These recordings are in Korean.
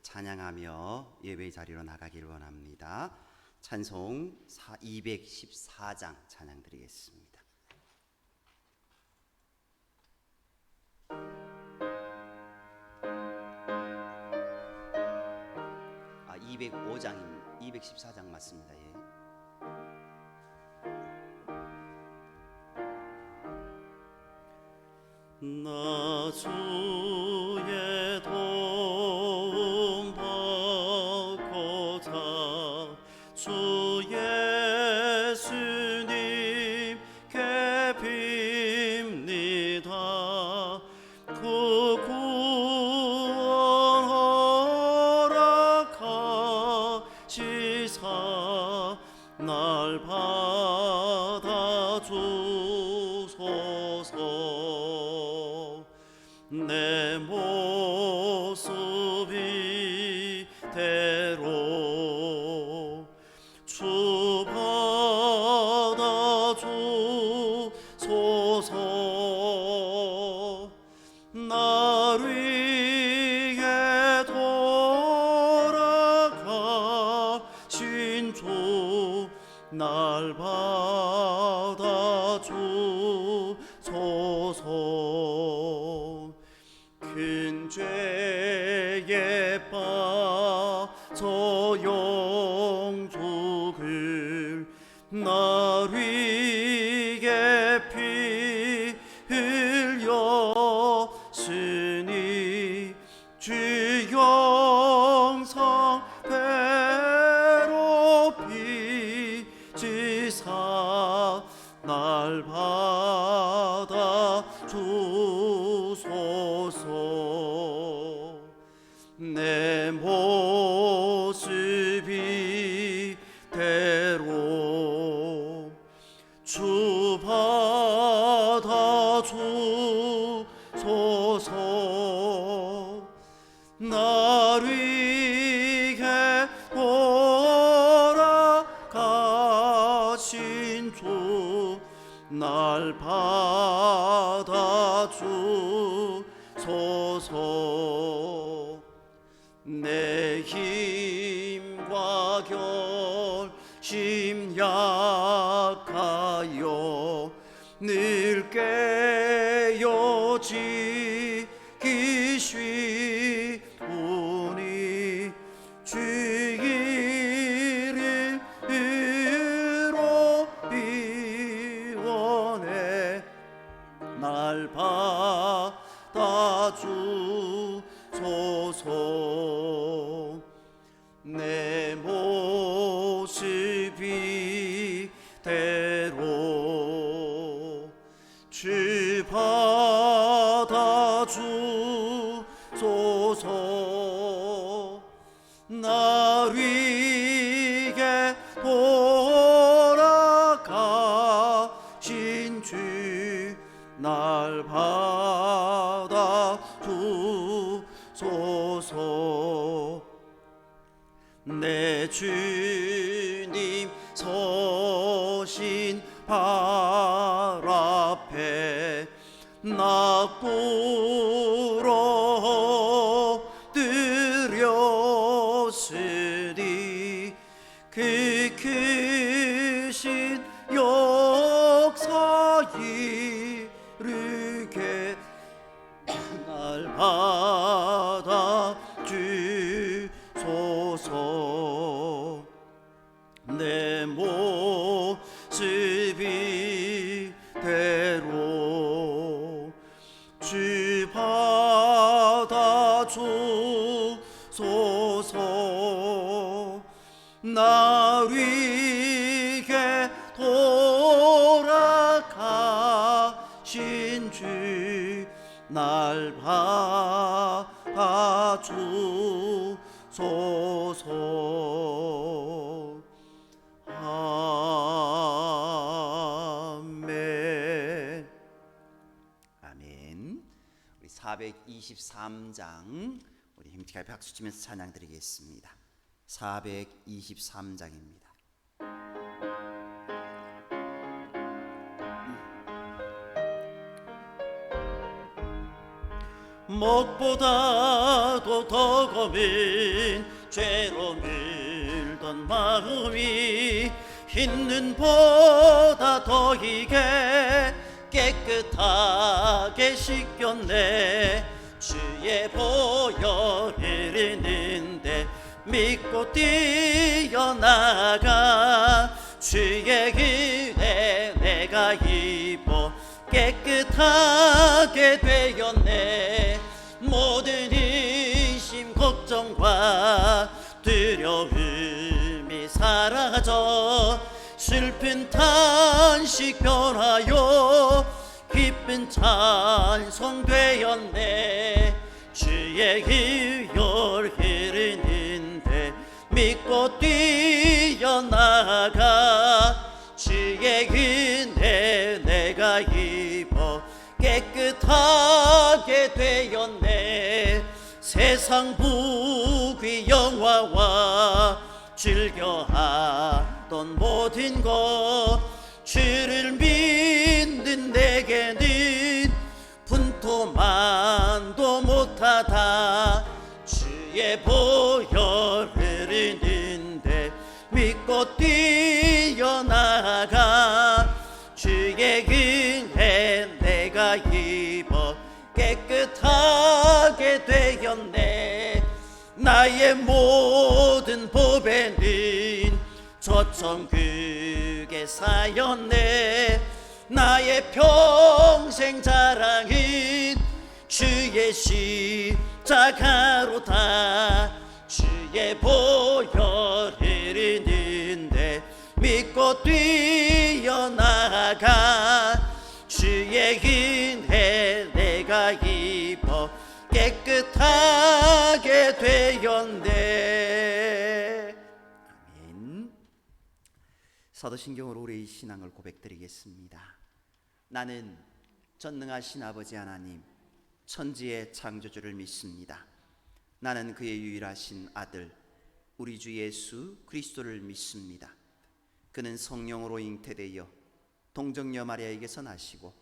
찬양하며 예배의 자리로 나가기를 원합니다. 찬송 214장 찬양 드리겠습니다. 205장입니다. 214장 맞습니다. 예. 나 주의 도움 받고자 주 예수님께 빕니다. 그 구원 허락하시사 날 받아주소서. 내 모습 이대로 주 받아주소서. 날 위해 돌아가신 주 날 받아주소서. 큰 죄에 빠져 영죽을 날 위해 피 흘렸으니 주 영상 괴롭히시사 날 받아주소서. 내 모습 이대로 주 받아주소서. 날 위해 돌아가신 주 날 받아주소서. 내 힘과 결심 약하여 늘 깨어지기 쉬우니 주 이름으로 비원해 날 받아주소서. 내 모습 이대로 주 받아주소서. 날 위해 돌아가신 주 날 받아주소서. 내 주님 서신 발 앞에 나 꿇어 드렸으니 그 크신 역사 이르게 날 받아주소서. 내 모습 이대로 주 받아주소서. 날 위해 돌아가신 주 날 받아주소서. 아멘. 아멘. 우리 423장 우리 힘차게 박수 치면서 찬양 드리겠습니다. 423장입니다. 목보다도 더 고민 죄로 밀던 마음이 있는 보다 더 이게 깨끗하게 씻겼네. 주의 보혈 흐르는데 믿고 뛰어나가. 주의 은혜 내가 입어 깨끗하게 되었네. 모든 의심 걱정과 두려움이 사라져 슬픈 탄식 변하여 기쁜 찬송 되었네. 주의 의혈 흐르는데 믿고 뛰어나가. 주의 은혜 내가 입어 깨끗하게 되었네. 세상 부귀 영화와 즐겨하던 모든 것 주를 믿는 내게는 분토만도 못하다. 주의 보혈 흐르는데 믿고 뛰어나가. 주의 은혜 내가 입어 깨끗하게 되었네. 나의 모든 보배는 저 천국에 쌓였네. 나의 평생 자랑은 주의 십자가로다. 주의 보혈 흐르는데 믿고 뛰어나가. 주의 은혜 내가 입어 깨끗하게 되었네. 아멘. 사도신경으로 우리의 신앙을 고백드리겠습니다. 나는 전능하신 아버지 하나님, 천지의 창조주를 믿습니다. 나는 그의 유일하신 아들 우리 주 예수 그리스도를 믿습니다. 그는 성령으로 잉태되어 동정녀 마리아에게서 나시고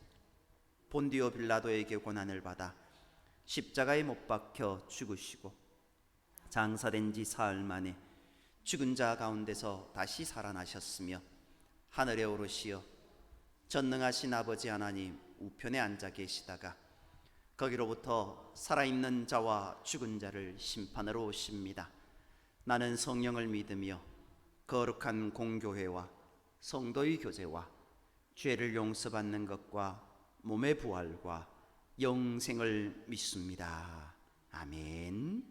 본디오 빌라도에게 고난을 받아 십자가에 못 박혀 죽으시고 장사된 지 사흘 만에 죽은 자 가운데서 다시 살아나셨으며 하늘에 오르시어 전능하신 아버지 하나님 우편에 앉아 계시다가 거기로부터 살아있는 자와 죽은 자를 심판하러 오십니다. 나는 성령을 믿으며 거룩한 공교회와 성도의 교제와 죄를 용서받는 것과 몸의 부활과 영생을 믿습니다. 아멘.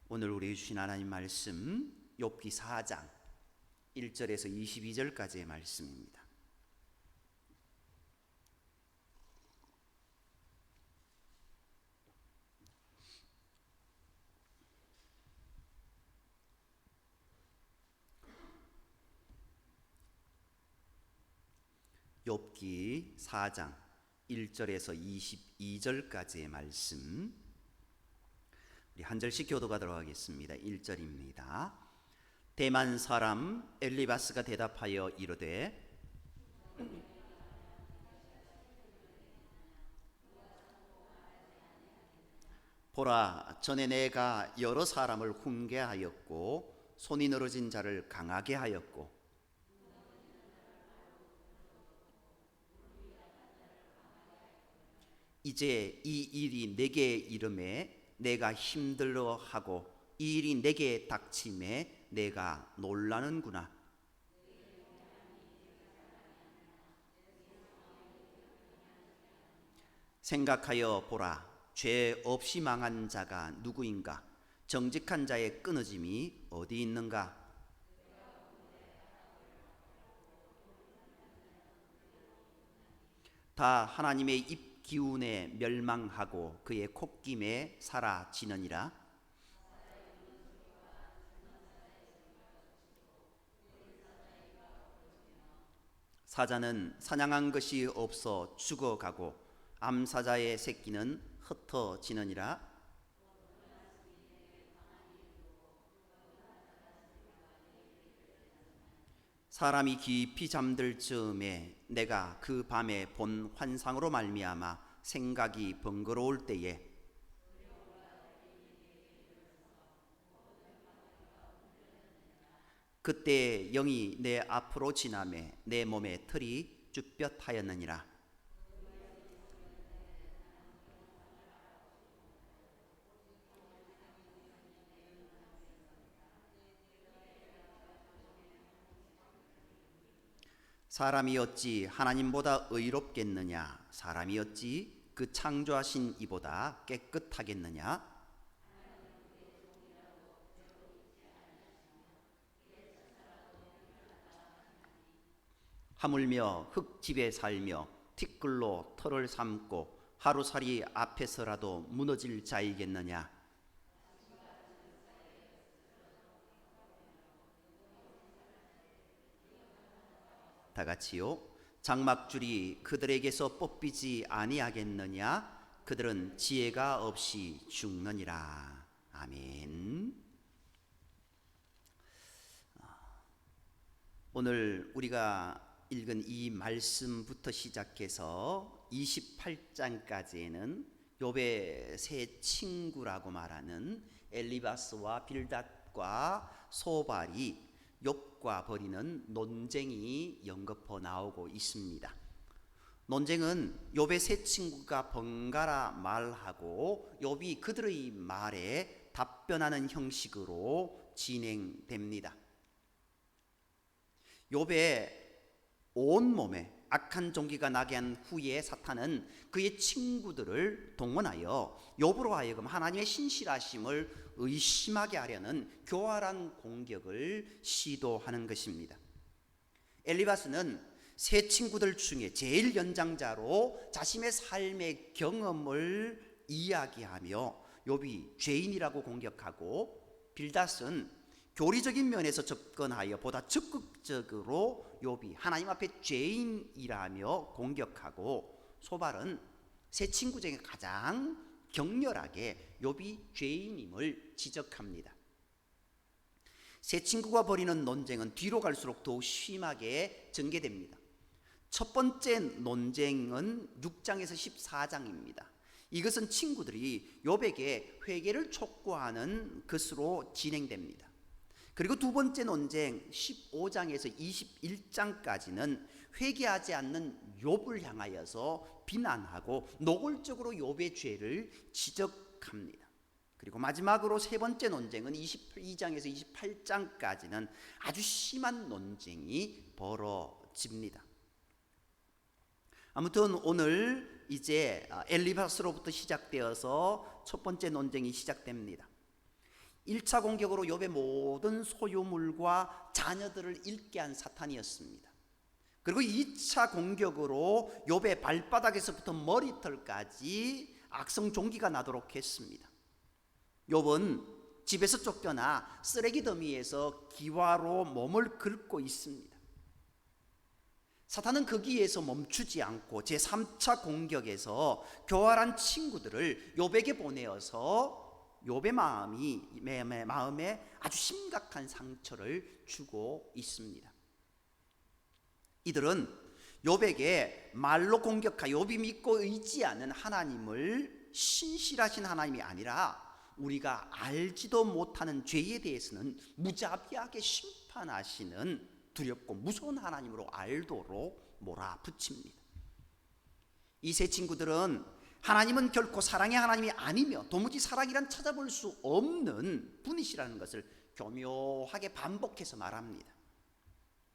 오늘 우리 주신 하나님 말씀 욥기 4장 1절에서 22절까지의 말씀입니다. 욥기 4장 1절에서 22절까지의 말씀, 우리 한 절씩 교도하도록 하겠습니다. 1절입니다. 대만 사람 엘리바스가 대답하여 이르되 보라, 전에 내가 여러 사람을 훈계하였고 손이 늘어진 자를 강하게 하였고 이제 이 일이 내게 이름에 내가 힘들어 하고 이 일이 내게 닥침에 내가 놀라는구나. 생각하여 보라, 죄 없이 망한 자가 누구인가? 정직한 자의 끊어짐이 어디 있는가? 다 하나님의 입 기운에 멸망하고 그의 콧김에 사라지느니라. 사자는 사냥한 것이 없어 죽어가고 암사자의 새끼는 흩어지느니라. 사람이 깊이 잠들 즈음에 내가 그 밤에 본 환상으로 말미암아 생각이 번거로울 때에 그때 영이 내 앞으로 지나매 내 몸에 털이 쭈뼛하였느니라. 사람이 어찌 하나님보다 의롭겠느냐? 사람이 어찌 그 창조하신 이보다 깨끗하겠느냐? 하물며 흙집에 살며 티끌로 털을 삼고 하루살이 앞에서라도 무너질 자이겠느냐? 다 같이요. 장막줄이 그들에게서 뽑히지 아니하겠느냐? 그들은 지혜가 없이 죽느니라. 아멘. 오늘 우리가 읽은 이 말씀부터 시작해서 28장까지에는 욥의 세 친구라고 말하는 엘리바스와 빌닷과 소발이 욥과 벌이는 논쟁이 연거푸 나오고 있습니다. 논쟁은 욥의 세 친구가 번갈아 말하고 욥이 그들의 말에 답변하는 형식으로 진행됩니다. 욥의 온몸에 악한 종기가 나게 한 후에 사탄은 그의 친구들을 동원하여 욥으로 하여금 하나님의 신실하심을 의심하게 하려는 교활한 공격을 시도하는 것입니다. 엘리바스는 세 친구들 중에 제일 연장자로 자신의 삶의 경험을 이야기하며 욥이 죄인이라고 공격하고, 빌닷은 교리적인 면에서 접근하여 보다 적극적으로 욥이 하나님 앞에 죄인이라며 공격하고, 소발은 세 친구 중에 가장 격렬하게 욥이 죄인임을 지적합니다. 세 친구가 벌이는 논쟁은 뒤로 갈수록 더욱 심하게 전개됩니다. 첫 번째 논쟁은 6장에서 14장입니다. 이것은 친구들이 욥에게 회개를 촉구하는 것으로 진행됩니다. 그리고 두 번째 논쟁 15장에서 21장까지는 회개하지 않는 욥을 향하여서 비난하고 노골적으로 욥의 죄를 지적합니다. 그리고 마지막으로 세 번째 논쟁은 22장에서 28장까지는 아주 심한 논쟁이 벌어집니다. 아무튼 오늘 이제 엘리바스로부터 시작되어서 첫 번째 논쟁이 시작됩니다. 1차 공격으로 욥의 모든 소유물과 자녀들을 잃게 한 사탄이었습니다. 그리고 2차 공격으로 욥의 발바닥에서부터 머리털까지 악성 종기가 나도록 했습니다. 욥은 집에서 쫓겨나 쓰레기 더미에서 기와로 몸을 긁고 있습니다. 사탄은 거기에서 멈추지 않고 제3차 공격에서 교활한 친구들을 욥에게 보내어서 욥의 마음에 아주 심각한 상처를 주고 있습니다. 이들은 욥에게 말로 공격하여 욥이 믿고 의지하는 하나님을 신실하신 하나님이 아니라 우리가 알지도 못하는 죄에 대해서는 무자비하게 심판하시는 두렵고 무서운 하나님으로 알도록 몰아붙입니다. 이 세 친구들은 하나님은 결코 사랑의 하나님이 아니며 도무지 사랑이란 찾아볼 수 없는 분이시라는 것을 교묘하게 반복해서 말합니다.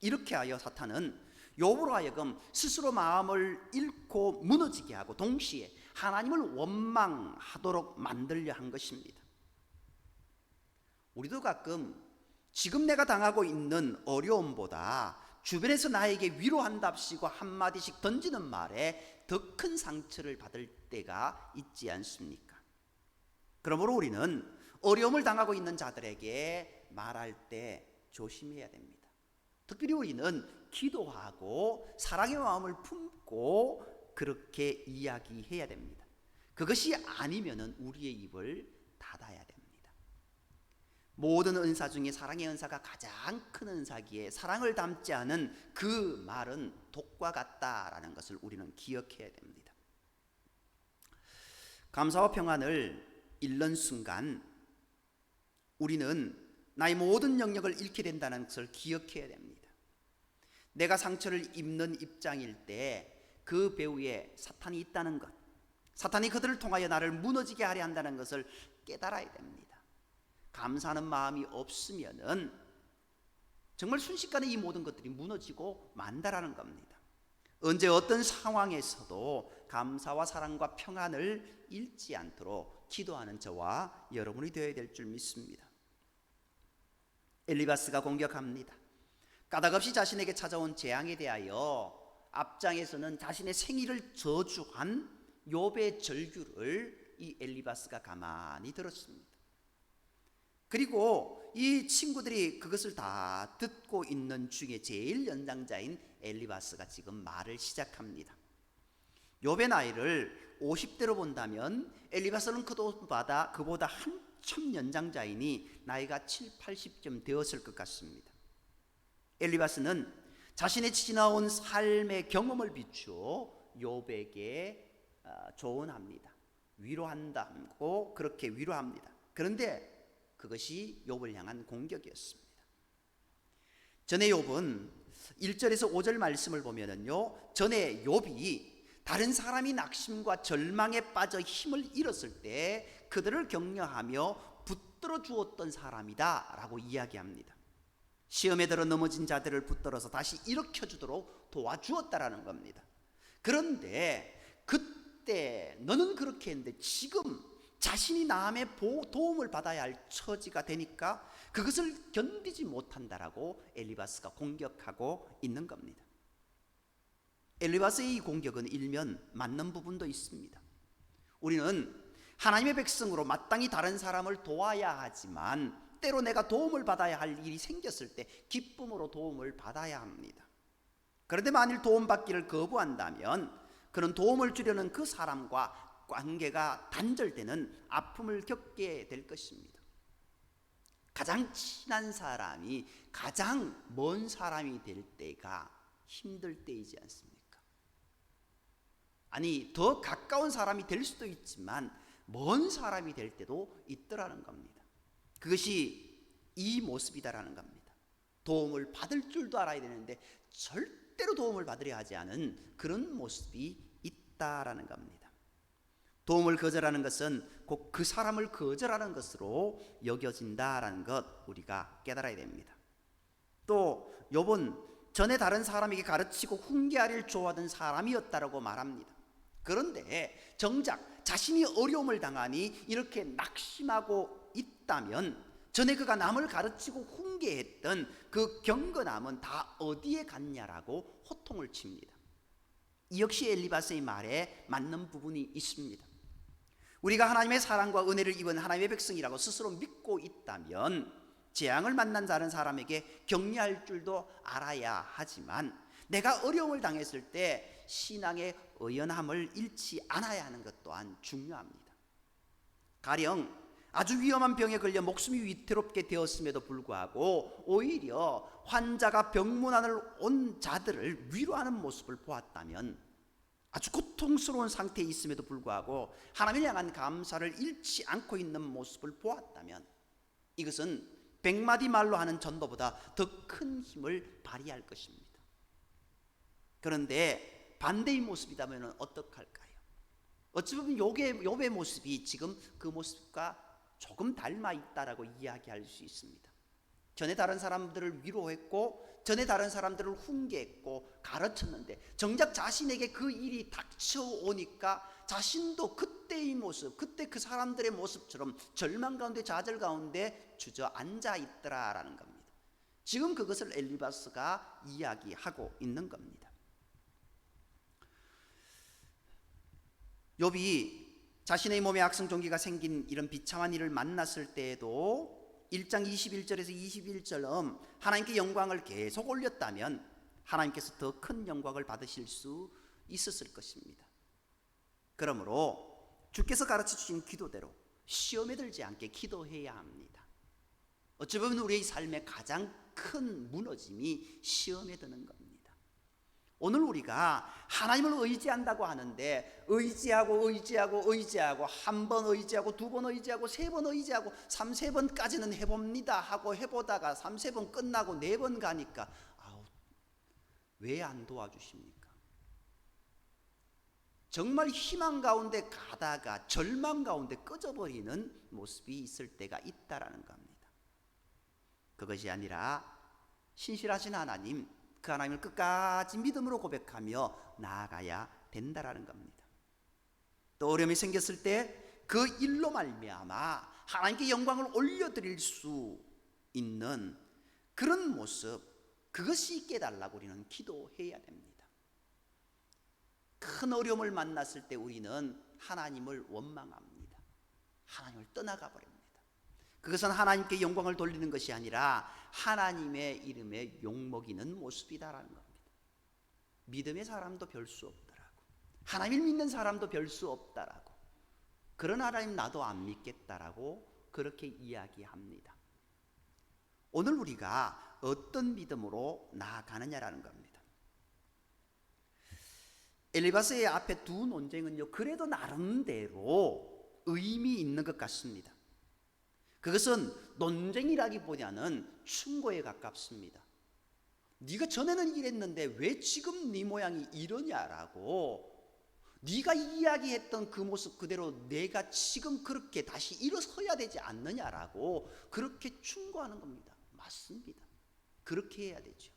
이렇게 하여 사탄은 욥으로 하여금 스스로 마음을 잃고 무너지게 하고 동시에 하나님을 원망하도록 만들려 한 것입니다. 우리도 가끔 지금 내가 당하고 있는 어려움보다 주변에서 나에게 위로한답시고 한마디씩 던지는 말에 더 큰 상처를 받을 때가 있지 않습니까? 그러므로 우리는 어려움을 당하고 있는 자들에게 말할 때 조심해야 됩니다. 특별히 우리는 기도하고 사랑의 마음을 품고 그렇게 이야기해야 됩니다. 그것이 아니면은 우리의 입을 닫아야 됩니다. 모든 은사 중에 사랑의 은사가 가장 큰 은사기에 사랑을 담지 않은 그 말은 독과 같다라는 것을 우리는 기억해야 됩니다. 감사와 평안을 잃는 순간 우리는 나의 모든 영역을 잃게 된다는 것을 기억해야 됩니다. 내가 상처를 입는 입장일 때 그 배후에 사탄이 있다는 것, 사탄이 그들을 통하여 나를 무너지게 하려 한다는 것을 깨달아야 됩니다. 감사하는 마음이 없으면은 정말 순식간에 이 모든 것들이 무너지고 만다라는 겁니다. 언제 어떤 상황에서도 감사와 사랑과 평안을 잃지 않도록 기도하는 저와 여러분이 되어야 될 줄 믿습니다. 엘리바스가 공격합니다. 까닭없이 자신에게 찾아온 재앙에 대하여 앞장에서는 자신의 생일을 저주한 욥의 절규를 이 엘리바스가 가만히 들었습니다. 그리고 이 친구들이 그것을 다 듣고 있는 중에 제일 연장자인 엘리바스가 지금 말을 시작합니다. 욥의 나이를 50대로 본다면 엘리바스는 그보다 한참 연장자이니 나이가 7, 80쯤 되었을 것 같습니다. 엘리바스는 자신의 지나온 삶의 경험을 비추어 욥에게 조언합니다. 위로한다고 그렇게 위로합니다. 그런데 그것이 욥을 향한 공격이었습니다. 전에 욥은 1절에서 5절 말씀을 보면은요, 전에 욥이 다른 사람이 낙심과 절망에 빠져 힘을 잃었을 때 그들을 격려하며 붙들어 주었던 사람이다 라고 이야기합니다. 시험에 들어 넘어진 자들을 붙들어서 다시 일으켜 주도록 도와주었다라는 겁니다. 그런데 그때 너는 그렇게 했는데 지금 자신이 남의 도움을 받아야 할 처지가 되니까 그것을 견디지 못한다라고 엘리바스가 공격하고 있는 겁니다. 엘리바스의 이 공격은 일면 맞는 부분도 있습니다. 우리는 하나님의 백성으로 마땅히 다른 사람을 도와야 하지만 때로 내가 도움을 받아야 할 일이 생겼을 때 기쁨으로 도움을 받아야 합니다. 그런데 만일 도움받기를 거부한다면 그런 도움을 주려는 그 사람과 관계가 단절되는 아픔을 겪게 될 것입니다. 가장 친한 사람이 가장 먼 사람이 될 때가 힘들 때이지 않습니까? 아니, 더 가까운 사람이 될 수도 있지만 먼 사람이 될 때도 있더라는 겁니다. 그것이 이 모습이다라는 겁니다. 도움을 받을 줄도 알아야 되는데 절대로 도움을 받으려 하지 않은 그런 모습이 있다라는 겁니다. 도움을 거절하는 것은 곧 그 사람을 거절하는 것으로 여겨진다라는 것 우리가 깨달아야 됩니다. 또 욥은 전에 다른 사람에게 가르치고 훈계하기를 좋아하던 사람이었다라고 말합니다. 그런데 정작 자신이 어려움을 당하니 이렇게 낙심하고 있다면 전에 그가 남을 가르치고 훈계했던 그 경건함은 다 어디에 갔냐라고 호통을 칩니다. 이 역시 엘리바스의 말에 맞는 부분이 있습니다. 우리가 하나님의 사랑과 은혜를 입은 하나님의 백성이라고 스스로 믿고 있다면 재앙을 만난 다른 사람에게 격려할 줄도 알아야 하지만 내가 어려움을 당했을 때 신앙의 의연함을 잃지 않아야 하는 것 또한 중요합니다. 가령 아주 위험한 병에 걸려 목숨이 위태롭게 되었음에도 불구하고 오히려 환자가 병문안을 온 자들을 위로하는 모습을 보았다면, 아주 고통스러운 상태에 있음에도 불구하고 하나님을 향한 감사를 잃지 않고 있는 모습을 보았다면 이것은 100마디 말로 하는 전도보다 더 큰 힘을 발휘할 것입니다. 그런데 반대의 모습이라면 어떡할까요? 어찌 보면 욥의 모습이 지금 그 모습과 조금 닮아 있다라고 이야기할 수 있습니다. 전에 다른 사람들을 위로했고 전에 다른 사람들을 훈계했고 가르쳤는데 정작 자신에게 그 일이 닥쳐오니까 자신도 그때의 모습, 그때 그 사람들의 모습처럼 절망 가운데 좌절 가운데 주저앉아 있더라라는 겁니다. 지금 그것을 엘리바스가 이야기하고 있는 겁니다. 욥이 자신의 몸에 악성 종기가 생긴 이런 비참한 일을 만났을 때에도 1장 21절에서 21절은 하나님께 영광을 계속 올렸다면 하나님께서 더 큰 영광을 받으실 수 있었을 것입니다. 그러므로 주께서 가르쳐 주신 기도대로 시험에 들지 않게 기도해야 합니다. 어찌 보면 우리의 삶의 가장 큰 무너짐이 시험에 드는 겁니다. 오늘 우리가 하나님을 의지한다고 하는데 의지하고 한 번 의지하고 두 번 의지하고 세 번 의지하고 3~4번까지는 해봅니다 하고 해보다가 3~4번 끝나고 4번 가니까 왜 안 도와주십니까? 정말 희망 가운데 가다가 절망 가운데 꺼져버리는 모습이 있을 때가 있다라는 겁니다. 그것이 아니라 신실하신 하나님, 그 하나님을 끝까지 믿음으로 고백하며 나아가야 된다라는 겁니다. 또 어려움이 생겼을 때 그 일로 말미암아 하나님께 영광을 올려드릴 수 있는 그런 모습, 그것이 있게 해달라고 우리는 기도해야 됩니다. 큰 어려움을 만났을 때 우리는 하나님을 원망합니다. 하나님을 떠나가 버립니다. 그것은 하나님께 영광을 돌리는 것이 아니라 하나님의 이름에 욕먹이는 모습이다라는 겁니다. 믿음의 사람도 별 수 없다라고, 하나님을 믿는 사람도 별 수 없다라고, 그런 하나님 나도 안 믿겠다라고 그렇게 이야기합니다. 오늘 우리가 어떤 믿음으로 나아가느냐라는 겁니다. 엘리바스의 앞에 두 논쟁은요, 그래도 나름대로 의미 있는 것 같습니다. 그것은 논쟁이라기보다는 충고에 가깝습니다. 네가 전에는 이랬는데 왜 지금 네 모양이 이러냐라고, 네가 이야기했던 그 모습 그대로 내가 지금 그렇게 다시 일어서야 되지 않느냐라고 그렇게 충고하는 겁니다. 맞습니다. 그렇게 해야 되죠.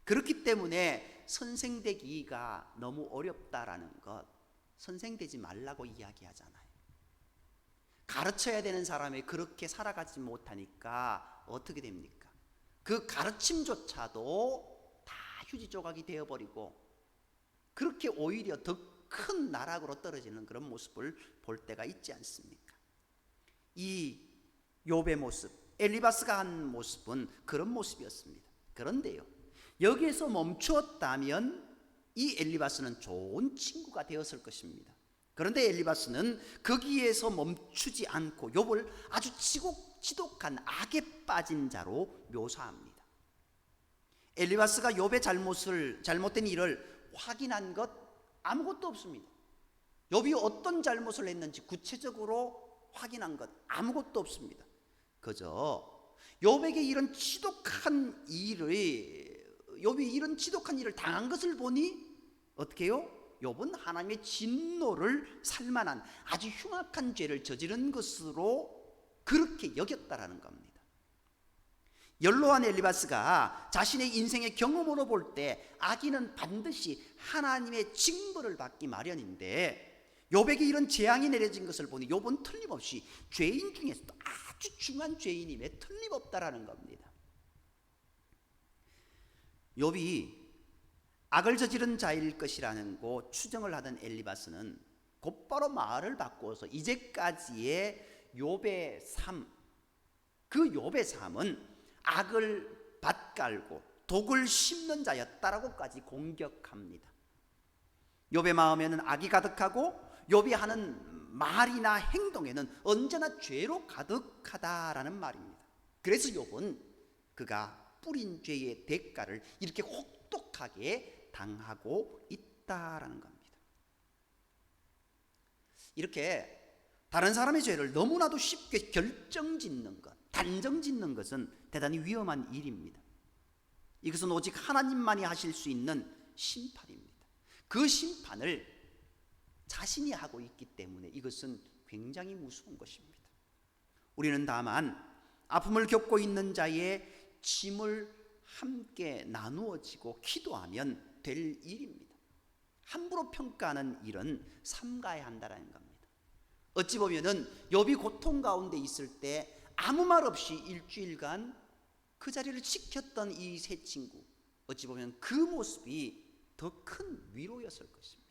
그렇기 때문에 선생되기가 너무 어렵다라는 것, 선생되지 말라고 이야기하잖아요. 가르쳐야 되는 사람이 그렇게 살아가지 못하니까 어떻게 됩니까? 그 가르침조차도 다 휴지 조각이 되어버리고 그렇게 오히려 더 큰 나락으로 떨어지는 그런 모습을 볼 때가 있지 않습니까? 이 욥의 모습, 엘리바스가 한 모습은 그런 모습이었습니다. 그런데요, 여기에서 멈추었다면 이 엘리바스는 좋은 친구가 되었을 것입니다. 그런데 엘리바스는 거기에서 멈추지 않고 욥을 아주 지독한 악에 빠진 자로 묘사합니다. 엘리바스가 욥의 잘못된 일을 확인한 것 아무것도 없습니다. 욥이 어떤 잘못을 했는지 구체적으로 확인한 것 아무것도 없습니다. 그저 욥이 이런 지독한 일을 당한 것을 보니 어떻게 해요? 욥은 하나님의 진노를 살만한 아주 흉악한 죄를 저지른 것으로 그렇게 여겼다라는 겁니다. 연로한 엘리바스가 자신의 인생의 경험으로 볼 때 악인은 반드시 하나님의 징벌을 받기 마련인데 욥에게 이런 재앙이 내려진 것을 보니 욥은 틀림없이 죄인 중에서도 아주 중한 죄인임에 틀림없다라는 겁니다. 욥이 악을 저지른 자일 것이라는 거 추정을 하던 엘리바스는 곧바로 말을 바꾸어서 이제까지의 욥의 삶, 그 욥의 삶은 악을 밭갈고 독을 심는 자였다라고까지 공격합니다. 욥의 마음에는 악이 가득하고 욥이 하는 말이나 행동에는 언제나 죄로 가득하다라는 말입니다. 그래서 욥은 그가 뿌린 죄의 대가를 이렇게 혹독하게 당하고 있다라는 겁니다. 이렇게 다른 사람의 죄를 너무나도 쉽게 결정짓는 것, 단정짓는 것은 대단히 위험한 일입니다. 이것은 오직 하나님만이 하실 수 있는 심판입니다. 그 심판을 자신이 하고 있기 때문에 이것은 굉장히 무서운 것입니다. 우리는 다만 아픔을 겪고 있는 자의 짐을 함께 나누어 지고 기도하면 될 일입니다. 함부로 평가하는 일은 삼가야 한다는 겁니다. 어찌 보면은 욥이 고통 가운데 있을 때 아무 말 없이 일주일간 그 자리를 지켰던 이 세 친구, 어찌 보면 그 모습이 더 큰 위로였을 것입니다.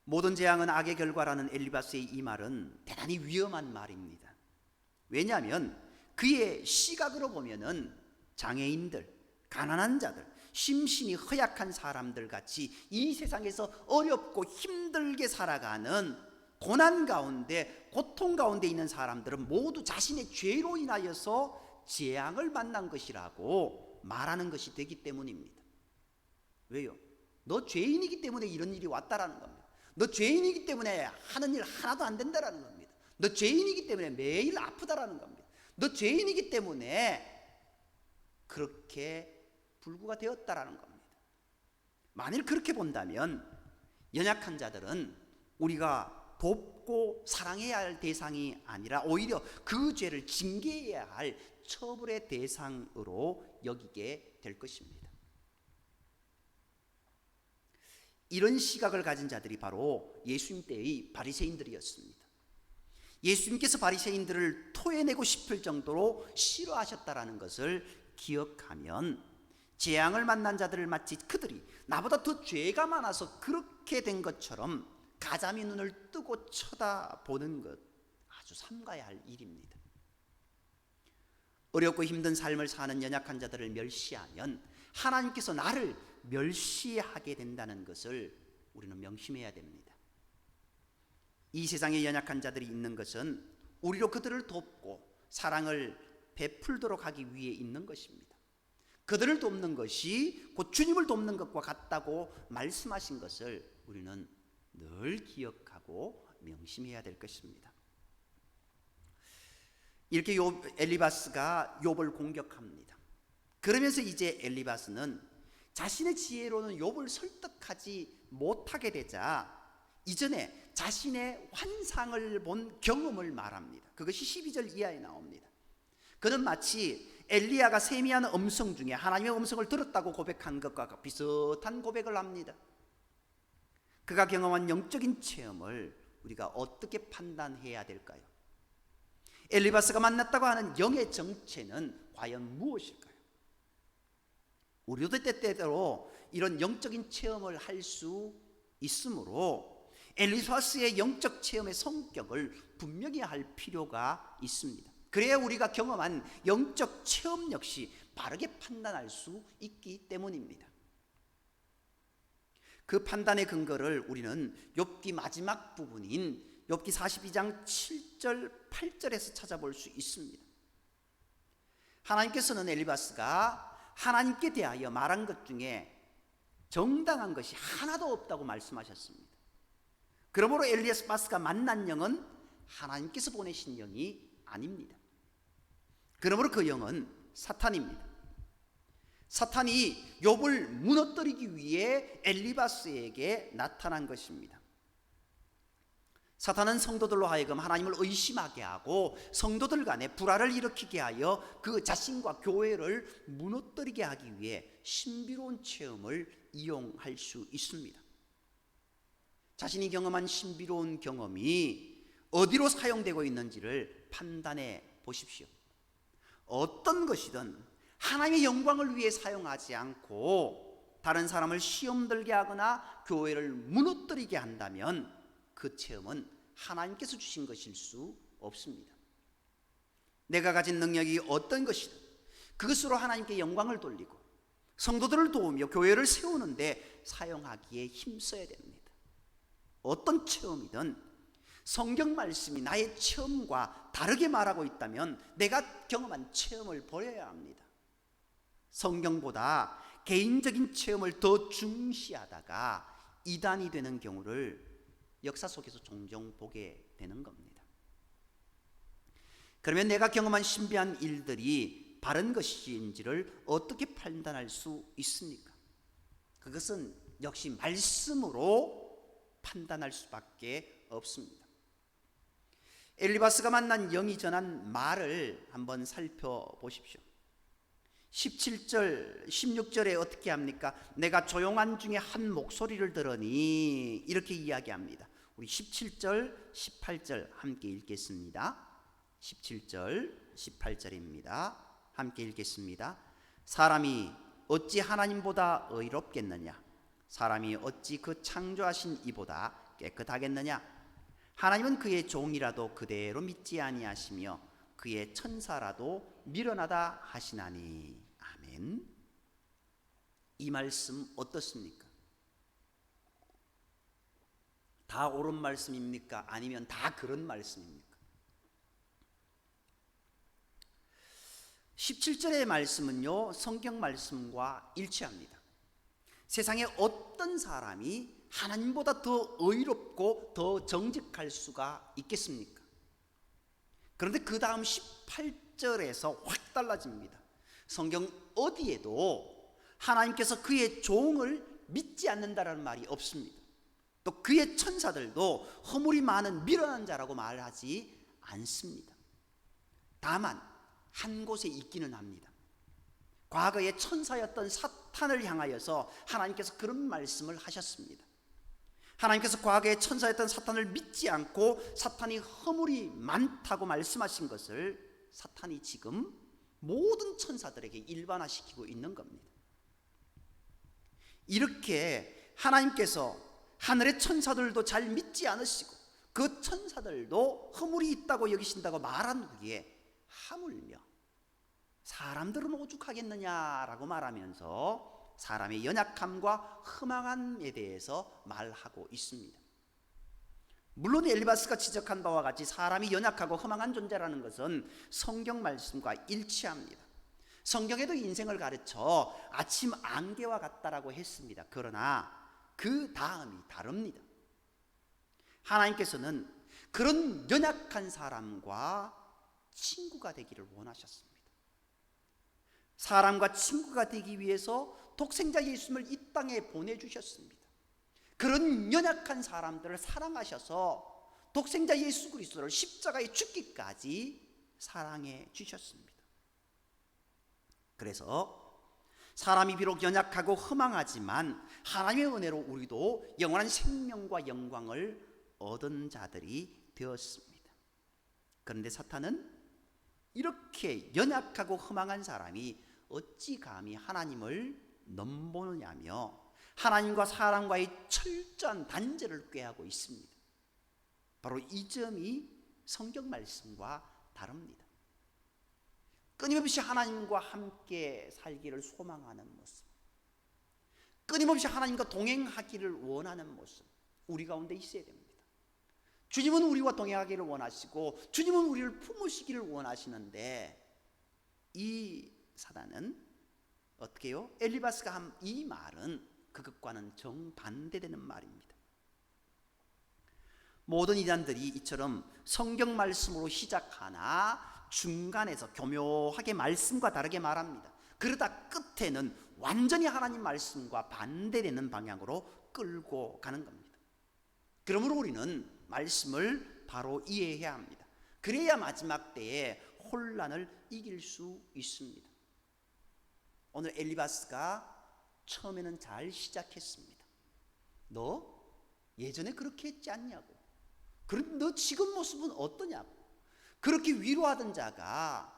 모든 재앙은 악의 결과라는 엘리바스의 이 말은 대단히 위험한 말입니다. 왜냐하면 그의 시각으로 보면은 장애인들, 가난한 자들, 심신이 허약한 사람들 같이 이 세상에서 어렵고 힘들게 살아가는 고난 가운데, 고통 가운데 있는 사람들은 모두 자신의 죄로 인하여서 재앙을 만난 것이라고 말하는 것이 되기 때문입니다. 왜요? 너 죄인이기 때문에 이런 일이 왔다라는 겁니다. 너 죄인이기 때문에 하는 일 하나도 안 된다라는 겁니다. 너 죄인이기 때문에 매일 아프다라는 겁니다. 너 죄인이기 때문에 그렇게 불구가 되었다라는 겁니다. 만일 그렇게 본다면 연약한 자들은 우리가 돕고 사랑해야 할 대상이 아니라 오히려 그 죄를 징계해야 할 처벌의 대상으로 여기게 될 것입니다. 이런 시각을 가진 자들이 바로 예수님 때의 바리새인들이었습니다. 예수님께서 바리새인들을 토해내고 싶을 정도로 싫어하셨다라는 것을 기억하면 재앙을 만난 자들을 마치 그들이 나보다 더 죄가 많아서 그렇게 된 것처럼 가자미 눈을 뜨고 쳐다보는 것, 아주 삼가야 할 일입니다. 어렵고 힘든 삶을 사는 연약한 자들을 멸시하면 하나님께서 나를 멸시하게 된다는 것을 우리는 명심해야 됩니다. 이 세상에 연약한 자들이 있는 것은 우리로 그들을 돕고 사랑을 베풀도록 하기 위해 있는 것입니다. 그들을 돕는 것이 곧 주님을 돕는 것과 같다고 말씀하신 것을 우리는 늘 기억하고 명심해야 될 것입니다. 이렇게 엘리바스가 욥을 공격합니다. 그러면서 이제 엘리바스는 자신의 지혜로는 욥을 설득하지 못하게 되자 이전에 자신의 환상을 본 경험을 말합니다. 그것이 12절 이하에 나옵니다. 그는 마치 엘리야가 세미한 음성 중에 하나님의 음성을 들었다고 고백한 것과 비슷한 고백을 합니다. 그가 경험한 영적인 체험을 우리가 어떻게 판단해야 될까요? 엘리바스가 만났다고 하는 영의 정체는 과연 무엇일까요? 우리도 때때로 이런 영적인 체험을 할 수 있으므로 엘리바스의 영적 체험의 성격을 분명히 할 필요가 있습니다. 그래야 우리가 경험한 영적 체험 역시 바르게 판단할 수 있기 때문입니다. 그 판단의 근거를 우리는 욥기 마지막 부분인 욥기 42장 7절 8절에서 찾아볼 수 있습니다. 하나님께서는 엘리바스가 하나님께 대하여 말한 것 중에 정당한 것이 하나도 없다고 말씀하셨습니다. 그러므로 엘리바스가 만난 영은 하나님께서 보내신 영이 아닙니다. 그러므로 그 영은 사탄입니다. 사탄이 욥을 무너뜨리기 위해 엘리바스에게 나타난 것입니다. 사탄은 성도들로 하여금 하나님을 의심하게 하고 성도들 간에 불화를 일으키게 하여 그 자신과 교회를 무너뜨리게 하기 위해 신비로운 체험을 이용할 수 있습니다. 자신이 경험한 신비로운 경험이 어디로 사용되고 있는지를 판단해 보십시오. 어떤 것이든 하나님의 영광을 위해 사용하지 않고 다른 사람을 시험 들게 하거나 교회를 무너뜨리게 한다면 그 체험은 하나님께서 주신 것일 수 없습니다. 내가 가진 능력이 어떤 것이든 그것으로 하나님께 영광을 돌리고 성도들을 도우며 교회를 세우는데 사용하기에 힘써야 됩니다. 어떤 체험이든 성경 말씀이 나의 체험과 다르게 말하고 있다면 내가 경험한 체험을 버려야 합니다. 성경보다 개인적인 체험을 더 중시하다가 이단이 되는 경우를 역사 속에서 종종 보게 되는 겁니다. 그러면 내가 경험한 신비한 일들이 바른 것인지를 어떻게 판단할 수 있습니까? 그것은 역시 말씀으로 판단할 수밖에 없습니다. 엘리바스가 만난 영이 전한 말을 한번 살펴보십시오. 17절, 16절에 어떻게 합니까? 내가 조용한 중에 한 목소리를 들으니 이렇게 이야기합니다. 우리 17절, 18절 함께 읽겠습니다. 17절, 18절입니다. 함께 읽겠습니다. 사람이 어찌 하나님보다 의롭겠느냐? 사람이 어찌 그 창조하신 이보다 깨끗하겠느냐? 하나님은 그의 종이라도 그대로 믿지 아니하시며 그의 천사라도 미련하다 하시나니. 아멘. 이 말씀 어떻습니까? 다 옳은 말씀입니까? 아니면 다 그런 말씀입니까? 17절의 말씀은요, 성경 말씀과 일치합니다. 세상에 어떤 사람이 하나님보다 더 의롭고 더 정직할 수가 있겠습니까? 그런데 그 다음 18절에서 확 달라집니다. 성경 어디에도 하나님께서 그의 종을 믿지 않는다라는 말이 없습니다. 또 그의 천사들도 허물이 많은 미련한 자라고 말하지 않습니다. 다만 한 곳에 있기는 합니다. 과거에 천사였던 사탄을 향하여서 하나님께서 그런 말씀을 하셨습니다. 하나님께서 과거에 천사였던 사탄을 믿지 않고 사탄이 허물이 많다고 말씀하신 것을 사탄이 지금 모든 천사들에게 일반화시키고 있는 겁니다. 이렇게 하나님께서 하늘의 천사들도 잘 믿지 않으시고 그 천사들도 허물이 있다고 여기신다고 말한 후에 하물며 사람들은 오죽하겠느냐라고 말하면서 사람의 연약함과 허망함에 대해서 말하고 있습니다. 물론 엘리바스가 지적한 바와 같이 사람이 연약하고 허망한 존재라는 것은 성경 말씀과 일치합니다. 성경에도 인생을 가르쳐 아침 안개와 같다라고 했습니다. 그러나 그 다음이 다릅니다. 하나님께서는 그런 연약한 사람과 친구가 되기를 원하셨습니다. 사람과 친구가 되기 위해서 독생자 예수님을 이 땅에 보내주셨습니다. 그런 연약한 사람들을 사랑하셔서 독생자 예수 그리스도를 십자가에 죽기까지 사랑해 주셨습니다. 그래서 사람이 비록 연약하고 허망하지만 하나님의 은혜로 우리도 영원한 생명과 영광을 얻은 자들이 되었습니다. 그런데 사탄은 이렇게 연약하고 허망한 사람이 어찌 감히 하나님을 넘보느냐며 하나님과 사람과의 철저한 단절을 꾀하고 있습니다. 바로 이 점이 성경 말씀과 다릅니다. 끊임없이 하나님과 함께 살기를 소망하는 모습, 끊임없이 하나님과 동행하기를 원하는 모습, 우리 가운데 있어야 됩니다. 주님은 우리와 동행하기를 원하시고 주님은 우리를 품으시기를 원하시는데 이 사단은 어떻게 해요? 엘리바스가 한 이 말은 그것과는 정반대되는 말입니다. 모든 이단들이 이처럼 성경 말씀으로 시작하나 중간에서 교묘하게 말씀과 다르게 말합니다. 그러다 끝에는 완전히 하나님 말씀과 반대되는 방향으로 끌고 가는 겁니다. 그러므로 우리는 말씀을 바로 이해해야 합니다. 그래야 마지막 때에 혼란을 이길 수 있습니다. 오늘 엘리바스가 처음에는 잘 시작했습니다. 너 예전에 그렇게 했지 않냐고. 그런데 너 지금 모습은 어떠냐고. 그렇게 위로하던 자가,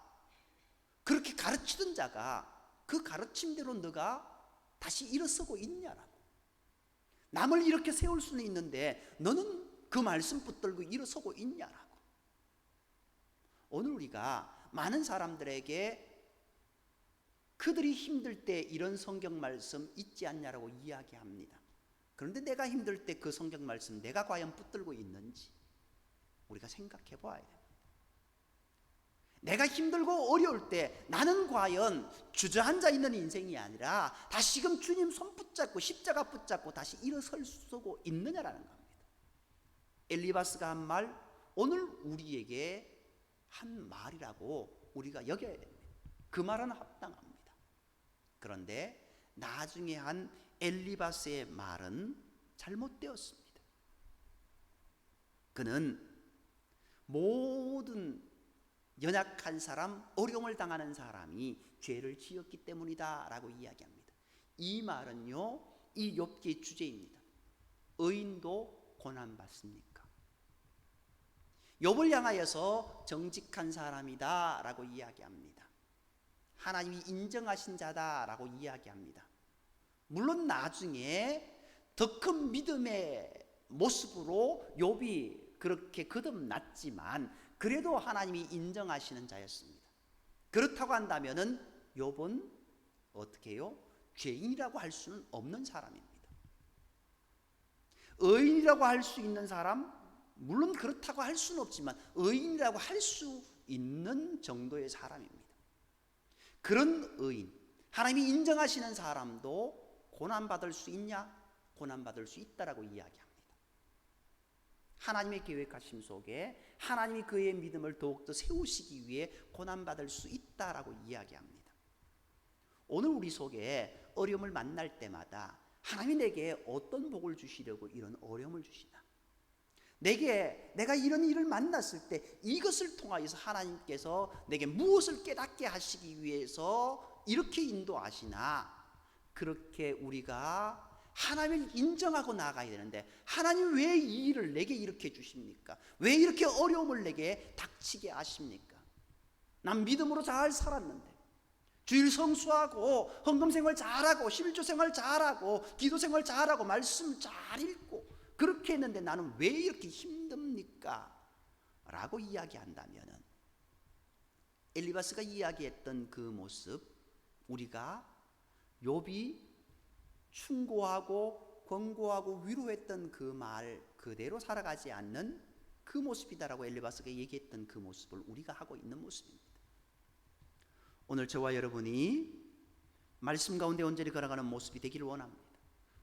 그렇게 가르치던 자가 그 가르침대로 너가 다시 일어서고 있냐라고. 남을 이렇게 세울 수는 있는데 너는 그 말씀 붙들고 일어서고 있냐라고. 오늘 우리가 많은 사람들에게 그들이 힘들 때 이런 성경 말씀 있지 않냐라고 이야기합니다. 그런데 내가 힘들 때 그 성경 말씀 내가 과연 붙들고 있는지 우리가 생각해 봐야 됩니다. 내가 힘들고 어려울 때 나는 과연 주저앉아 있는 인생이 아니라 다시금 주님 손 붙잡고 십자가 붙잡고 다시 일어설 수 있느냐라는 겁니다. 엘리바스가 한 말, 오늘 우리에게 한 말이라고 우리가 여겨야 됩니다. 그 말은 합당합니다. 그런데 나중에 한 엘리바스의 말은 잘못되었습니다. 그는 모든 연약한 사람, 어려움을 당하는 사람이 죄를 지었기 때문이다 라고 이야기합니다. 이 말은요, 이 욥기의 주제입니다. 의인도 고난받습니까? 욥을 향하여서 정직한 사람이다 라고 이야기합니다. 하나님이 인정하신 자다 라고 이야기합니다. 물론 나중에 더 큰 믿음의 모습으로 욥이 그렇게 거듭났지만 그래도 하나님이 인정하시는 자였습니다. 그렇다고 한다면은 욥은 어떻게 해요? 죄인이라고 할 수는 없는 사람입니다. 의인이라고 할 수 있는 사람, 물론 그렇다고 할 수는 없지만 의인이라고 할 수 있는 정도의 사람입니다. 그런 의인, 하나님이 인정하시는 사람도 고난받을 수 있냐? 고난받을 수 있다라고 이야기합니다. 하나님의 계획하심 속에 하나님이 그의 믿음을 더욱더 세우시기 위해 고난받을 수 있다라고 이야기합니다. 오늘 우리 속에 어려움을 만날 때마다 하나님이 내게 어떤 복을 주시려고 이런 어려움을 주시나? 내가 이런 일을 만났을 때 이것을 통하여서 하나님께서 내게 무엇을 깨닫게 하시기 위해서 이렇게 인도하시나? 그렇게 우리가 하나님을 인정하고 나가야 되는데, 하나님 왜 이 일을 내게 이렇게 주십니까? 왜 이렇게 어려움을 내게 닥치게 하십니까? 난 믿음으로 잘 살았는데, 주일 성수하고 헌금생활 잘하고 11조생활 잘하고 기도생활 잘하고 말씀 잘 읽고 그렇게 했는데 나는 왜 이렇게 힘듭니까? 라고 이야기한다면 엘리바스가 이야기했던 그 모습, 우리가 욥이 충고하고 권고하고 위로했던 그 말 그대로 살아가지 않는 그 모습이다라고 엘리바스가 얘기했던 그 모습을 우리가 하고 있는 모습입니다. 오늘 저와 여러분이 말씀 가운데 온전히 걸어가는 모습이 되기를 원합니다.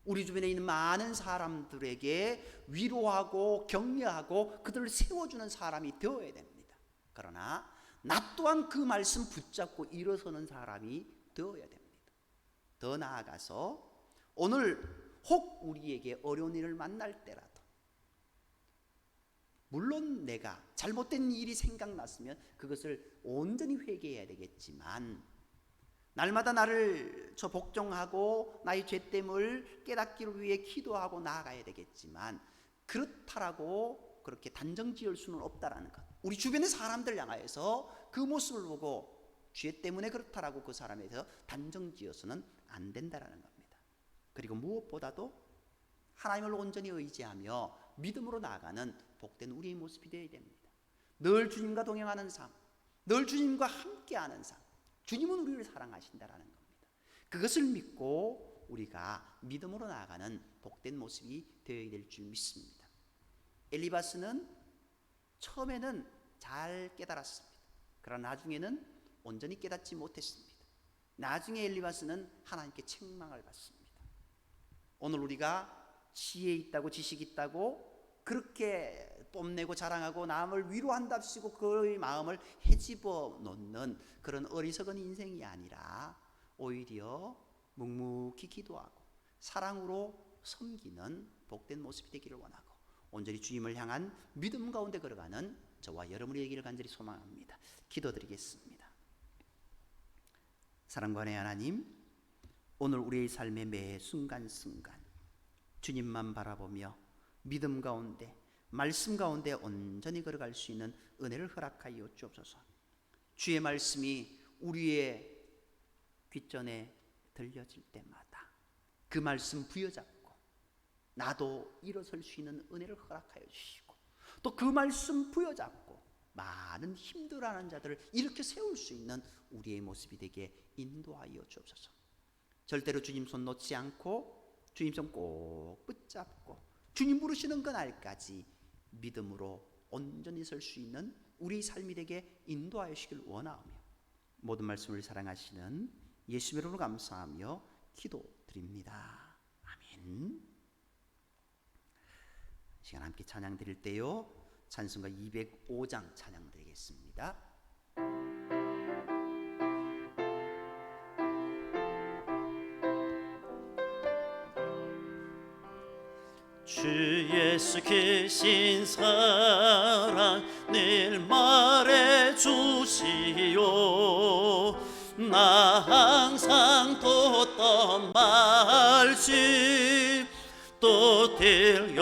우리 주변에 있는 많은 사람들에게 위로하고 격려하고 그들을 세워주는 사람이 되어야 됩니다. 그러나 나 또한 그 말씀 붙잡고 일어서는 사람이 되어야 됩니다. 더 나아가서 오늘 혹 우리에게 어려운 일을 만날 때라도, 물론 내가 잘못된 일이 생각났으면 그것을 온전히 회개해야 되겠지만, 날마다 나를 복종하고 나의 죄됨을 깨닫기를 위해 기도하고 나아가야 되겠지만, 그렇다라고 그렇게 단정 지을 수는 없다라는 것. 우리 주변의 사람들 향하여서 그 모습을 보고 죄 때문에 그렇다라고 그 사람에 대해서 단정 지어서는 안 된다라는 겁니다. 그리고 무엇보다도 하나님을 온전히 의지하며 믿음으로 나아가는 복된 우리의 모습이 되어야 됩니다. 늘 주님과 동행하는 삶, 늘 주님과 함께하는 삶. 주님은 우리를 사랑하신다라는 겁니다. 그것을 믿고 우리가 믿음으로 나아가는 복된 모습이 되어야 될 줄 믿습니다. 엘리바스는 처음에는 잘 깨달았습니다. 그러나 나중에는 온전히 깨닫지 못했습니다. 나중에 엘리바스는 하나님께 책망을 받습니다. 오늘 우리가 지혜 있다고 지식 있다고 그렇게 뽐내고 자랑하고 남을 위로한답시고 그의 마음을 헤집어 놓는 그런 어리석은 인생이 아니라 오히려 묵묵히 기도하고 사랑으로 섬기는 복된 모습이 되기를 원하고 온전히 주님을 향한 믿음 가운데 걸어가는 저와 여러분이 되기를 간절히 소망합니다. 기도드리겠습니다. 사랑과 은혜의 하나님, 오늘 우리의 삶의 매 순간순간 주님만 바라보며 믿음 가운데 말씀 가운데 온전히 걸어갈 수 있는 은혜를 허락하여 주옵소서. 주의 말씀이 우리의 귓전에 들려질 때마다 그 말씀 부여잡고 나도 일어설 수 있는 은혜를 허락하여 주시고, 또 그 말씀 부여잡고 많은 힘들어하는 자들을 이렇게 세울 수 있는 우리의 모습이 되게 인도하여 주옵소서. 절대로 주님 손 놓지 않고 주님 손 꼭 붙잡고 주님 부르시는 그날까지 믿음으로 온전히 설 수 있는 우리 삶이 되게 인도하여 주시길 원하오며, 모든 말씀을 사랑하시는 예수의 이름으로 감사하며 기도드립니다. 아멘. 시간 함께 찬양 드릴 때요, 찬송가 205장 찬양 드리겠습니다. 주 예수 크신 사랑 늘 말해주시오. 나 항상 듣던 말씀 또 들려주시오.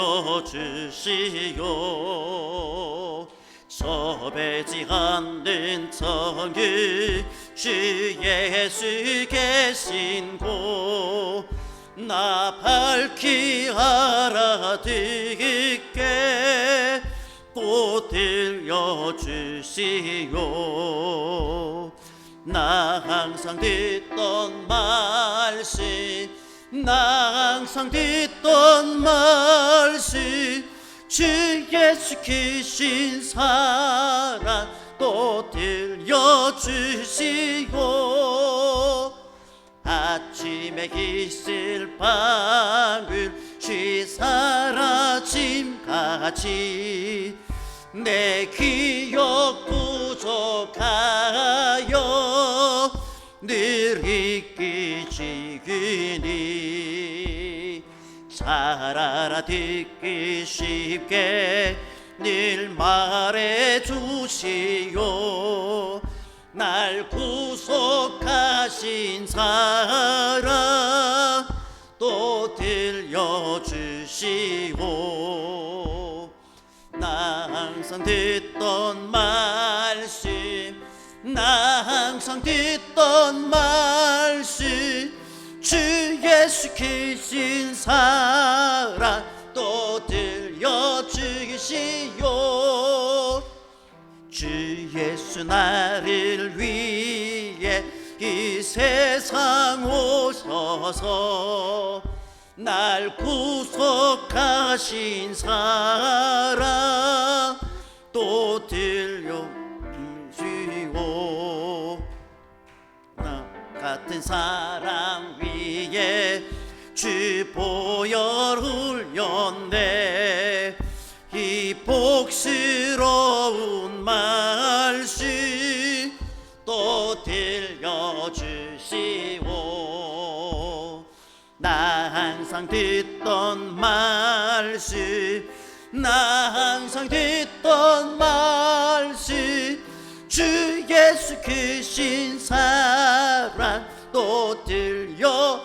섭외지 않는 정의 주 예수 계신 곳 나 밝히 알아듣게 또 들려주시오. 나 항상 듣던 말씀, 나 항상 듣던 말씀 주 예수 크신 사랑 또 들려주시오. 힘에 있을 방울이 사라짐같이 내 기억 부족하여 늘 잊기지니 잘 듣기 쉽게 늘 말해주시오 날 구속하신 사랑 또 들려주시오 나 항상 듣던 말씀 나 항상 듣던 말씀 주 예수 크신 사랑 또 들려주시오 주 예수 나를 위해 이 세상 오셔서 날 구속하신 사랑 또 들려주시오 나 같은 사랑 위에 주 보혈 흘렸네 이 복스러운 말씀 또 들려주시오 나 항상 듣던 말씀 나 항상 듣던 말씀 주 예수 크신 사랑 또 들려주시오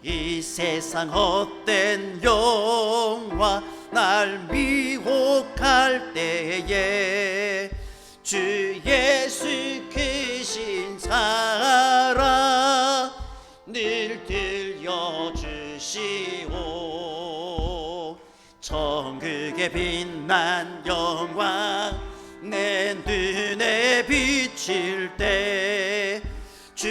이 세상 헛된 영화 날 미혹할 때에 주 예수 크신 사랑 늘 들려주시오 천국의 빛난 영광 내 눈에 비칠 때 주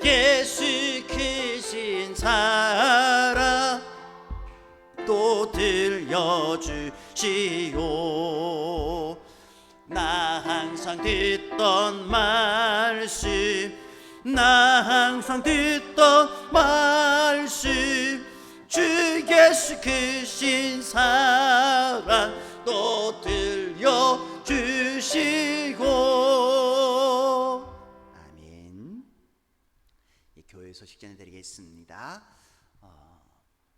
예수 크신 사랑 또 들려주시오 나 항상 듣던 말씀 나 항상 듣던 말씀 주 예수 크신 사랑 또 들려주시고 아멘. 교회 소식 전해드리겠습니다.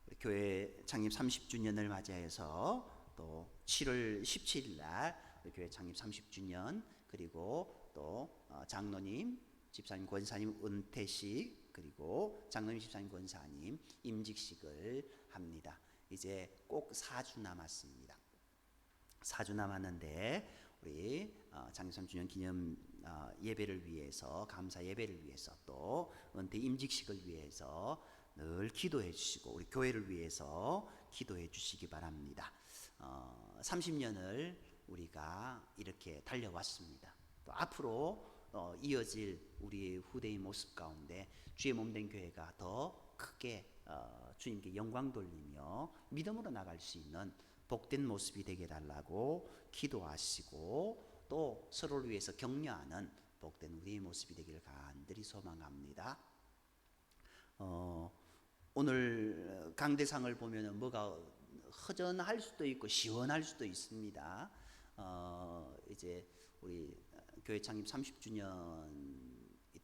우리 교회 창립 30주년을 맞이해서 또 7월 17일 날 우리 교회 창립 30주년 그리고 또 장로님, 집사님, 권사님 은퇴식 그리고 장로님, 집사님, 권사님 임직식을 합니다. 이제 꼭 4주 남았습니다. 4주 남았는데 우리 창립 30주년 기념 예배를 위해서 감사 예배를 위해서 또 은퇴 임직식을 위해서 늘 기도해 주시고 우리 교회를 위해서 기도해 주시기 바랍니다. 30년을 우리가 이렇게 달려왔습니다. 또 앞으로 이어질 우리 후대의 모습 가운데 주의 몸된 교회가 더 크게 주님께 영광 돌리며 믿음으로 나갈 수 있는 복된 모습이 되게 해달라고 기도하시고 또 서로를 위해서 격려하는 복된 우리의 모습이 되기를 간절히 소망합니다. 오늘 강대상을 보면 뭐가 허전할 수도 있고 시원할 수도 있습니다. 이제 우리 교회 창립 30주년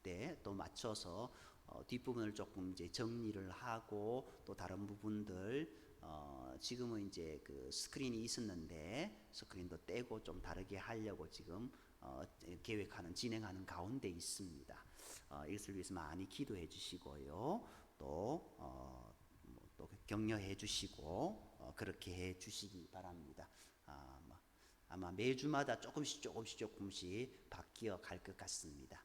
때 또 맞춰서 뒷부분을 조금 이제 정리를 하고 또 다른 부분들 지금은 이제 그 스크린이 있었는데 스크린도 떼고 좀 다르게 하려고 지금 계획하는 진행하는 가운데 있습니다. 이것을 위해서 많이 기도해 주시고요. 또 격려해 주시고 그렇게 해 주시기 바랍니다. 아마 매주마다 조금씩 바뀌어 갈 것 같습니다.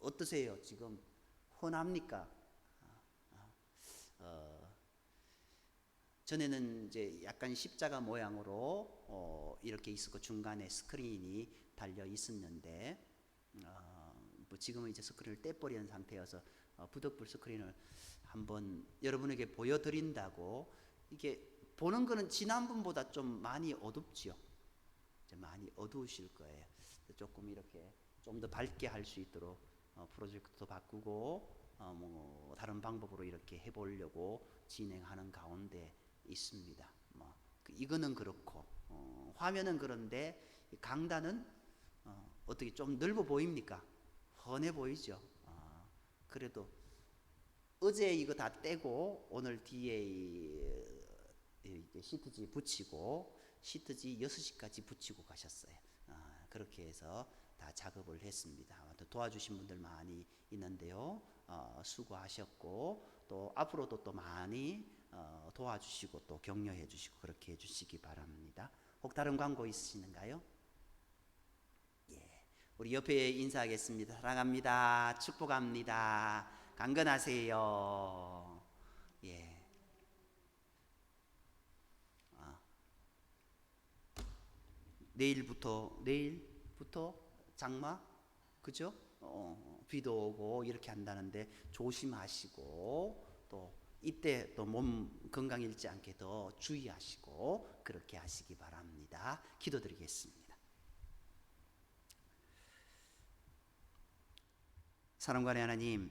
어떠세요? 지금 혼합니까? 전에는 이제 약간 십자가 모양으로 이렇게 있었고 중간에 스크린이 달려 있었는데 뭐 지금은 이제 스크린을 떼버리는 상태여서 부득불 스크린을 한번 여러분에게 보여드린다고. 이게 보는 거는 지난번보다 좀 많이 어둡지요. 이제 많이 어두우실 거예요. 조금 이렇게 좀 더 밝게 할 수 있도록 프로젝트도 바꾸고 뭐 다른 방법으로 이렇게 해보려고 진행하는 가운데 있습니다. 이거는 그렇고 화면은 그런데 강단은 어떻게 좀 넓어 보입니까? 훤해 보이죠? 그래도 어제 이거 다 떼고 오늘 뒤에 시트지 붙이고 시트지 6시까지 붙이고 가셨어요. 그렇게 해서 다 작업을 했습니다. 도와주신 분들 많이 있는데요. 수고하셨고 또 앞으로도 또 많이 도와주시고 또 격려해 주시고 그렇게 해 주시기 바랍니다. 혹 다른 광고 있으신가요? 예, 우리 옆에 인사하겠습니다. 사랑합니다. 축복합니다. 강건하세요. 예. 내일부터 장마, 그죠? 비도 오고 이렇게 한다는데 조심하시고 또 이때 또 몸 건강 잃지 않게 더 주의하시고 그렇게 하시기 바랍니다. 기도드리겠습니다. 사랑과의 하나님,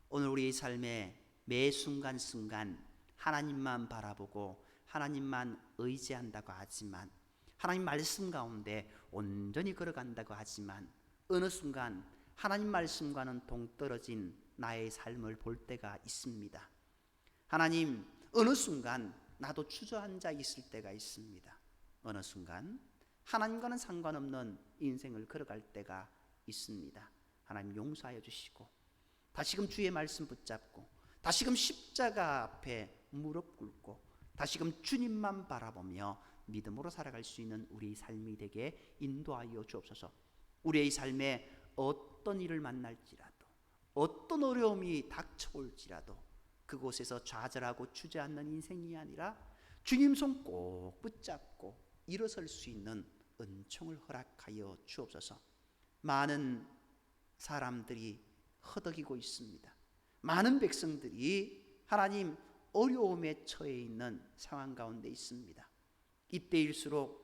오늘 우리의 삶의 매 순간순간 하나님만 바라보고 하나님만 의지한다고 하지만 하나님 말씀 가운데 온전히 걸어간다고 하지만 어느 순간 하나님 말씀과는 동떨어진 나의 삶을 볼 때가 있습니다. 하나님, 어느 순간 나도 주저앉아 있을 때가 있습니다. 어느 순간 하나님과는 상관없는 인생을 걸어갈 때가 있습니다. 하나님 용서하여 주시고 다시금 주의 말씀 붙잡고 다시금 십자가 앞에 무릎 꿇고 다시금 주님만 바라보며 믿음으로 살아갈 수 있는 우리의 삶이 되게 인도하여 주옵소서. 우리의 삶에 어떤 일을 만날지라도 어떤 어려움이 닥쳐올지라도 그곳에서 좌절하고 주저앉는 인생이 아니라 주님 손 꼭 붙잡고 일어설 수 있는 은총을 허락하여 주옵소서. 많은 사람들이 허덕이고 있습니다. 많은 백성들이 하나님 어려움에 처해 있는 상황 가운데 있습니다. 이때일수록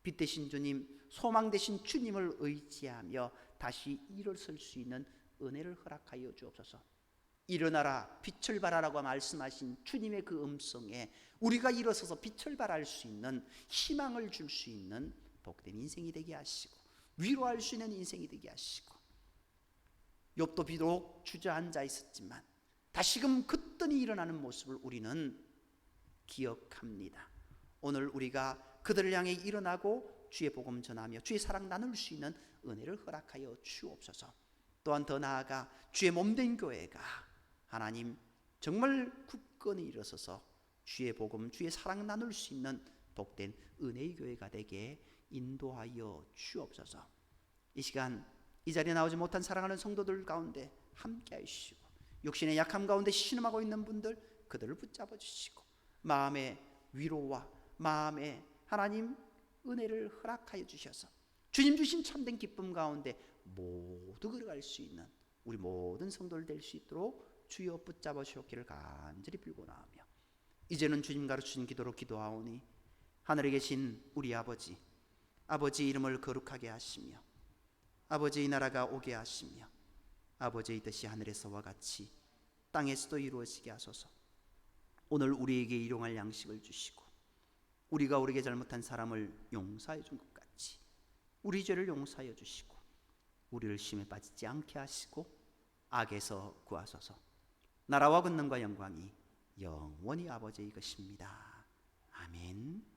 빛 되신 주님, 소망 되신 주님을 의지하며 다시 일어설 수 있는 은혜를 허락하여 주옵소서. 일어나라 빛을 발하라고 말씀하신 주님의 그 음성에 우리가 일어서서 빛을 발할 수 있는 희망을 줄 수 있는 복된 인생이 되게 하시고 위로할 수 있는 인생이 되게 하시고 욥도 비록 주저앉아 있었지만 다시금 그뜬히 일어나는 모습을 우리는 기억합니다. 오늘 우리가 그들을 향해 일어나고 주의 복음 전하며 주의 사랑 나눌 수 있는 은혜를 허락하여 주옵소서. 또한 더 나아가 주의 몸된 교회가 하나님 정말 굳건히 일어서서 주의 복음 주의 사랑 나눌 수 있는 복된 은혜의 교회가 되게 인도하여 주옵소서. 이 시간 이 자리에 나오지 못한 사랑하는 성도들 가운데 함께 하시고 육신의 약함 가운데 신음하고 있는 분들 그들을 붙잡아 주시고 마음의 위로와 마음의 하나님 은혜를 허락하여 주셔서 주님 주신 참된 기쁨 가운데 모두 걸어갈 수 있는 우리 모든 성도들 될 수 있도록 주여 붙잡아 주옵기를 간절히 빌고나오며 이제는 주님 가르치신 기도로 기도하오니 하늘에 계신 우리 아버지 이름을 거룩하게 하시며 아버지의 나라가 오게 하시며 아버지의 뜻이 하늘에서와 같이 땅에서도 이루어지게 하소서. 오늘 우리에게 일용할 양식을 주시고 우리가 우리에게 잘못한 사람을 용서해 준 것 같이 우리 죄를 용서하여 주시고 우리를 시험에 빠지지 않게 하시고 악에서 구하소서. 나라와 권능과 영광이 영원히 아버지의 것입니다. 아멘.